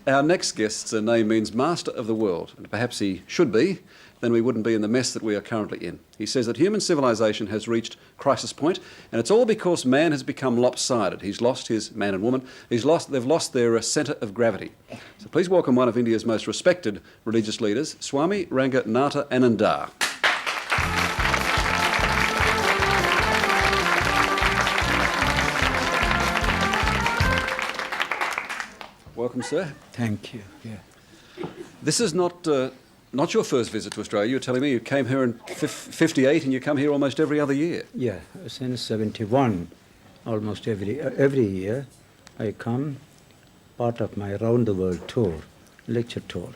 Our next guest's name means Master of the World, and perhaps he should be, then we wouldn't be in the mess that we are currently in. He says that human civilization has reached crisis point, and it's all because man has become lopsided. He's lost his man and woman. They've lost their centre of gravity. So please welcome one of India's most respected religious leaders, Swami Ranganathananda. Welcome, sir. Thank you. Yeah. This is not your first visit to Australia. You're telling me you came here in 58 and you come here almost every other year. Yeah, since 71, almost every year, I come, part of my round the world tour, lecture tour.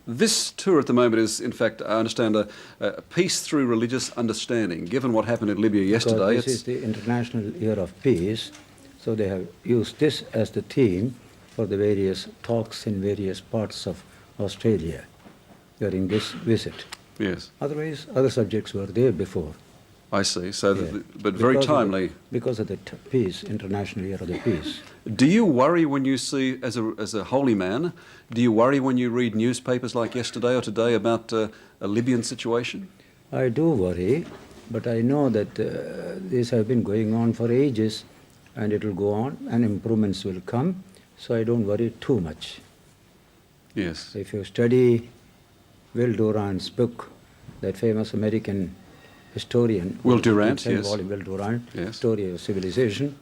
This tour at the moment is, in fact, I understand, a peace through religious understanding. Given what happened in Libya yesterday, This is the International Year of Peace, so they have used this as the theme for the various talks in various parts of Australia during this visit. Yes. Otherwise, other subjects were there before. I see. So, Yeah. but very timely. Because of the peace, International Year of the Peace. Do you worry when you see, as a holy man, do you worry when you read newspapers like yesterday or today about a Libyan situation? I do worry, but I know that these have been going on for ages, and it will go on, and improvements will come, so I don't worry too much. Yes. If you study Will Durant's book, that famous American historian, Will Durant, yes. Volume, Will Durant, Yes. Story of Civilization,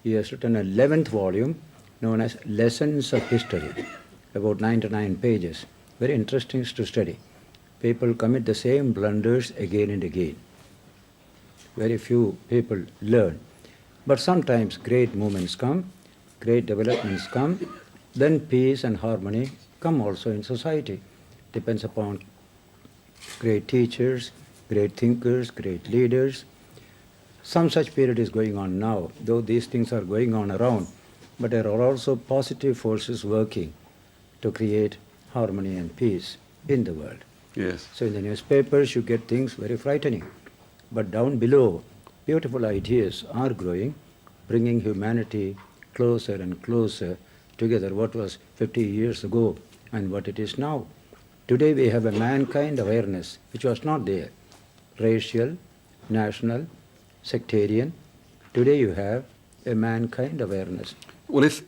he has written an 11th volume known as Lessons of History, about 99 pages. Very interesting to study. People commit the same blunders again and again. Very few people learn. But sometimes great movements come, great developments come, then peace and harmony come also in society. Depends upon great teachers, great thinkers, great leaders. Some such period is going on now, though these things are going on around, but there are also positive forces working to create harmony and peace in the world. Yes. So in the newspapers you get things very frightening, but down below beautiful ideas are growing, bringing humanity closer and closer together, what was 50 years ago and what it is now. Today we have a mankind awareness which was not there. Racial, national, sectarian. Today you have a mankind awareness. Well, it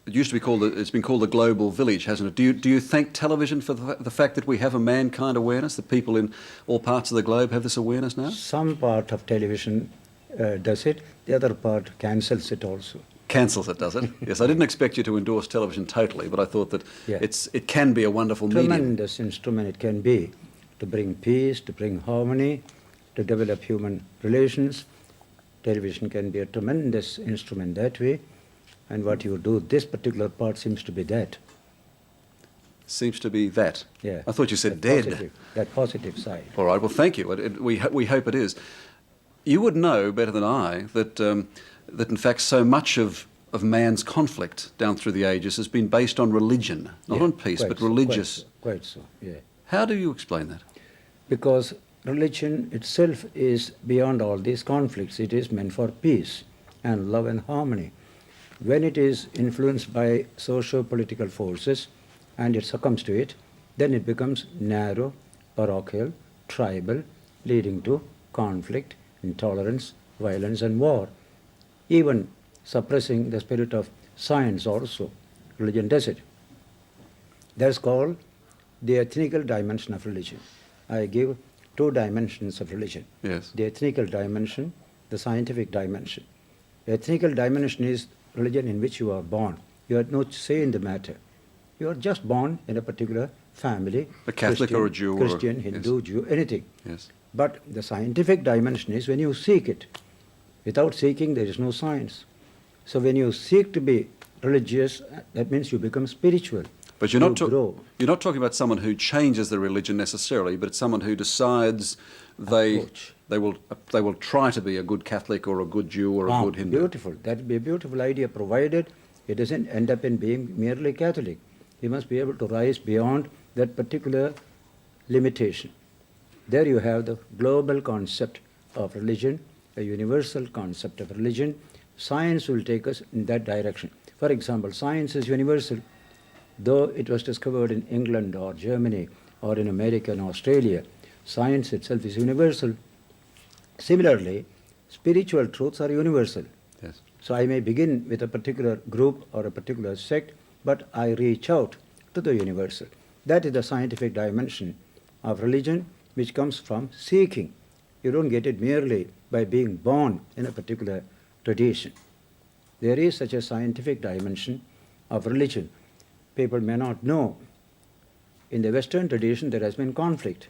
used to be called, it's been called the global village, hasn't it? Do you thank television for the fact that we have a mankind awareness, that people in all parts of the globe have this awareness now? Some part of television does it, the other part cancels it also. Cancels it, does it? Yes, I didn't expect you to endorse television totally, but I thought that it can be a wonderful medium. Tremendous instrument it can be to bring peace, to bring harmony, to develop human relations. Television can be a tremendous instrument that way, and what you do, this particular part seems to be that. Seems to be that? Yeah. I thought you said that dead. That positive side. All right, well, thank you. We hope it is. You would know better than I that in fact so much of man's conflict down through the ages has been based on religion, not on peace, but religious. Quite so, yeah. How do you explain that? Because religion itself is beyond all these conflicts. It is meant for peace and love and harmony. When it is influenced by socio-political forces and it succumbs to it, then it becomes narrow, parochial, tribal, leading to conflict, intolerance, violence and war. Even suppressing the spirit of science also. Religion does it. That's called the ethnical dimension of religion. I give two dimensions of religion. Yes. The ethnical dimension, the scientific dimension. The ethnical dimension is religion in which you are born. You have no say in the matter. You are just born in a particular family. A Catholic or a Jew. Christian, Hindu, yes. Jew, anything. Yes. But the scientific dimension is when you seek it. Without seeking, there is no science. So when you seek to be religious, that means you become spiritual. But you're not talking about someone who changes their religion necessarily, but it's someone who decides they will try to be a good Catholic or a good Jew or a good Hindu. Beautiful. That would be a beautiful idea, provided it doesn't end up in being merely Catholic. You must be able to rise beyond that particular limitation. There you have the global concept of religion, a universal concept of religion, science will take us in that direction. For example, science is universal. Though it was discovered in England or Germany or in America and Australia, science itself is universal. Similarly, spiritual truths are universal. Yes. So I may begin with a particular group or a particular sect, but I reach out to the universal. That is the scientific dimension of religion, which comes from seeking. You don't get it merely by being born in a particular tradition. There is such a scientific dimension of religion. People may not know. In the Western tradition, there has been conflict.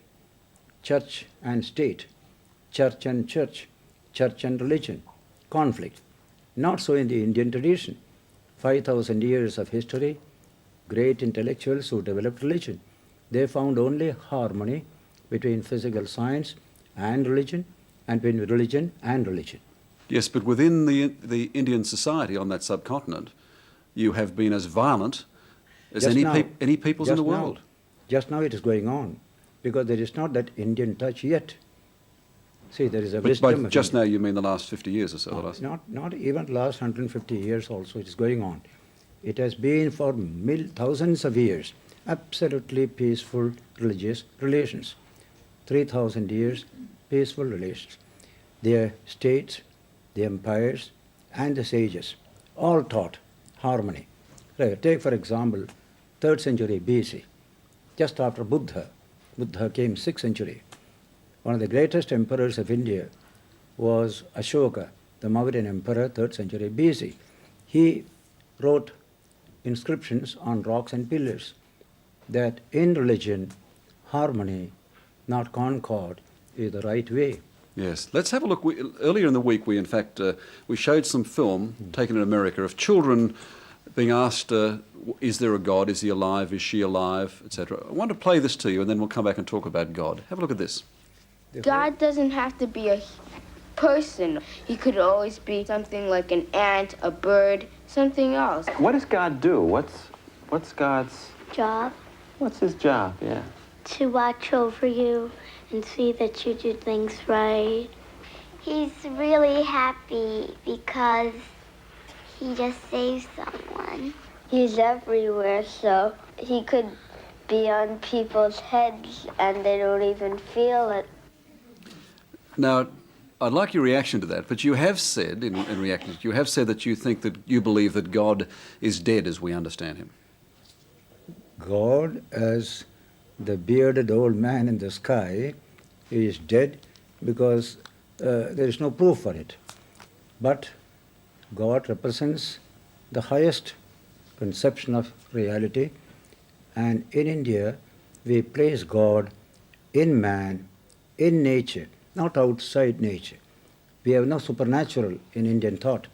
Church and state, church and church, church and religion, conflict. Not so in the Indian tradition. 5,000 years of history, great intellectuals who developed religion. They found only harmony between physical science and religion, and between religion and religion. Yes, but within the Indian society on that subcontinent, you have been as violent as any peoples in the world. Just now it is going on, because there is not that Indian touch yet. See, there is a wisdom. By just now, you mean the last 50 years or so? Not even the last 150 years also, it is going on. It has been for thousands of years, absolutely peaceful religious relations. 3,000 years, peaceful relations. The states, the empires, and the sages all taught harmony. Take, for example, 3rd century BC, just after Buddha. Buddha came 6th century. One of the greatest emperors of India was Ashoka, the Mauryan emperor, 3rd century BC. He wrote inscriptions on rocks and pillars that in religion, harmony, not concord, is the right way. Yes. Let's have a look. Earlier in the week, we in fact we showed some film taken in America of children being asked, is there a God? Is he alive? Is she alive? Etc. I want to play this to you, and then we'll come back and talk about God. Have a look at this. God doesn't have to be a person. He could always be something like an ant, a bird, something else. What does God do? What's God's Job what's his job? Yeah. to watch over you and see that you do things right. He's really happy because he just saved someone. He's everywhere, so he could be on people's heads and they don't even feel it. Now, I'd like your reaction to that, but you have said, in reaction, you have said that you believe that God is dead as we understand him. God, as the bearded old man in the sky, is dead because there is no proof for it. But God represents the highest conception of reality, and in India we place God in man, in nature, not outside nature. We have no supernatural in Indian thought,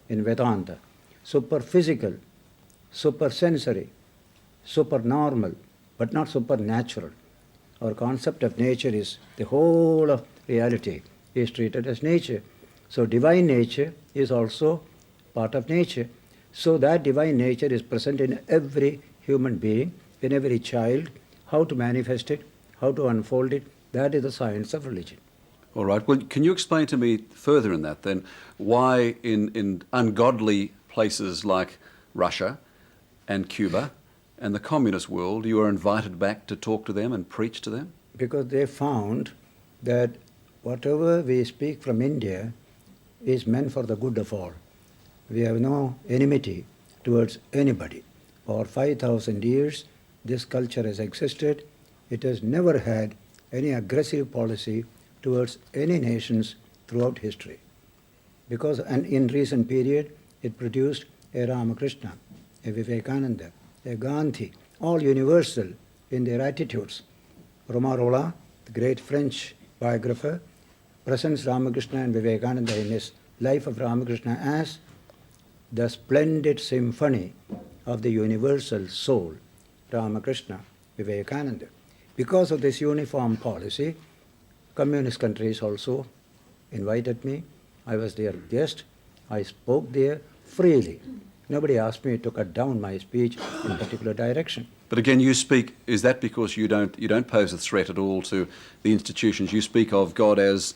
in Vedanta. Superphysical, supersensory, supernormal, but not supernatural. Our concept of nature is the whole of reality is treated as nature. So divine nature is also part of nature. So that divine nature is present in every human being, in every child. How to manifest it, how to unfold it, that is the science of religion. All right. Well, can you explain to me further in that then why in ungodly places like Russia and Cuba and the communist world you are invited back to talk to them and preach to them? Because they found that whatever we speak from India is meant for the good of all. We have no enmity towards anybody. For 5,000 years, this culture has existed. It has never had any aggressive policy towards any nations throughout history. Because and in recent period, it produced a Ramakrishna, a Vivekananda, a Gandhi, all universal in their attitudes. Romarola, the great French biographer, presents Ramakrishna and Vivekananda in his Life of Ramakrishna as the splendid symphony of the universal soul, Ramakrishna, Vivekananda. Because of this uniform policy, communist countries also invited me. I was their guest. I spoke there freely. Nobody asked me to cut down my speech in a particular direction. But again, you speak, is that because you don't pose a threat at all to the institutions? You speak of God as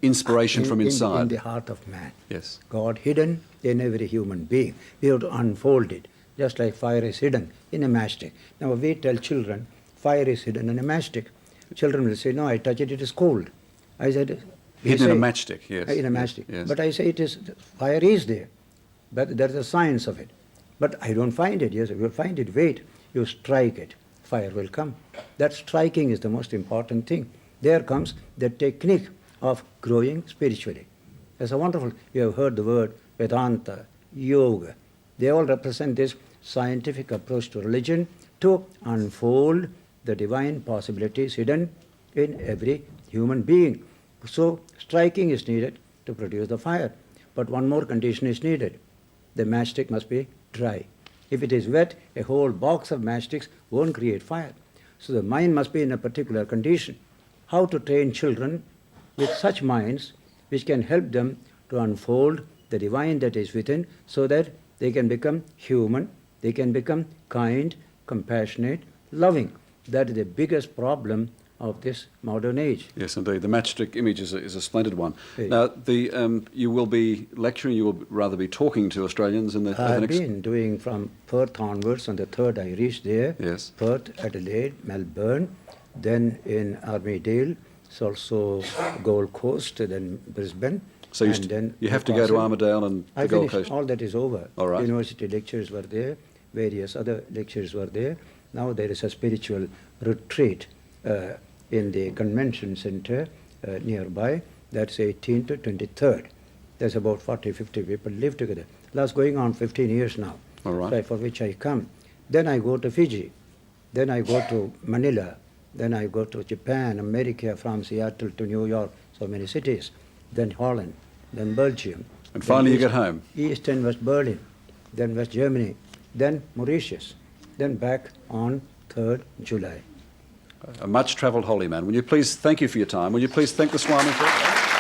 inspiration from in inside. the heart of man. Yes. God hidden in every human being. We have to unfold it, just like fire is hidden in a matchstick. Now we tell children, fire is hidden in a matchstick. Children will say, no, I touch it, it is cold. I said, Hidden in a matchstick, yes. In a Yes, matchstick. yes. But I say it is, fire is there. But there is a science of it. But I don't find it. Yes, if you find it, wait. You strike it, fire will come. That striking is the most important thing. There comes the technique of growing spiritually. It's a wonderful, you have heard the word Vedanta, Yoga. They all represent this scientific approach to religion to unfold the divine possibilities hidden in every human being. So striking is needed to produce the fire. But one more condition is needed. The matchstick must be dry. If it is wet, a whole box of matchsticks won't create fire. So the mind must be in a particular condition. How to train children with such minds which can help them to unfold the divine that is within so that they can become human, they can become kind, compassionate, loving. That is the biggest problem of this modern age. Yes, indeed. The matchstick image is a splendid one. Hey. Now, you will be lecturing, you will rather be talking to Australians in the I've next... been doing from Perth onwards. On the 3rd I reached there. Yes. Perth, Adelaide, Melbourne, then in Armidale, it's also Gold Coast, then Brisbane. So and then you have to go to Newcastle. Armidale and the I Gold finished, Coast. all that is over. All right. University lectures were there, various other lectures were there. Now there is a spiritual retreat in the convention center nearby. That's 18th to 23rd. There's about 40, 50 people live together. That's going on 15 years now. All right. So for which I come. Then I go to Fiji. Then I go to Manila. Then I go to Japan, America, from Seattle to New York, so many cities. Then Holland, then Belgium. And then finally you get home. East and West Berlin, then West Germany, then Mauritius, then back on 3rd July. A much-travelled holy man. Will you please thank you for your time? Will you please thank the Swami for it?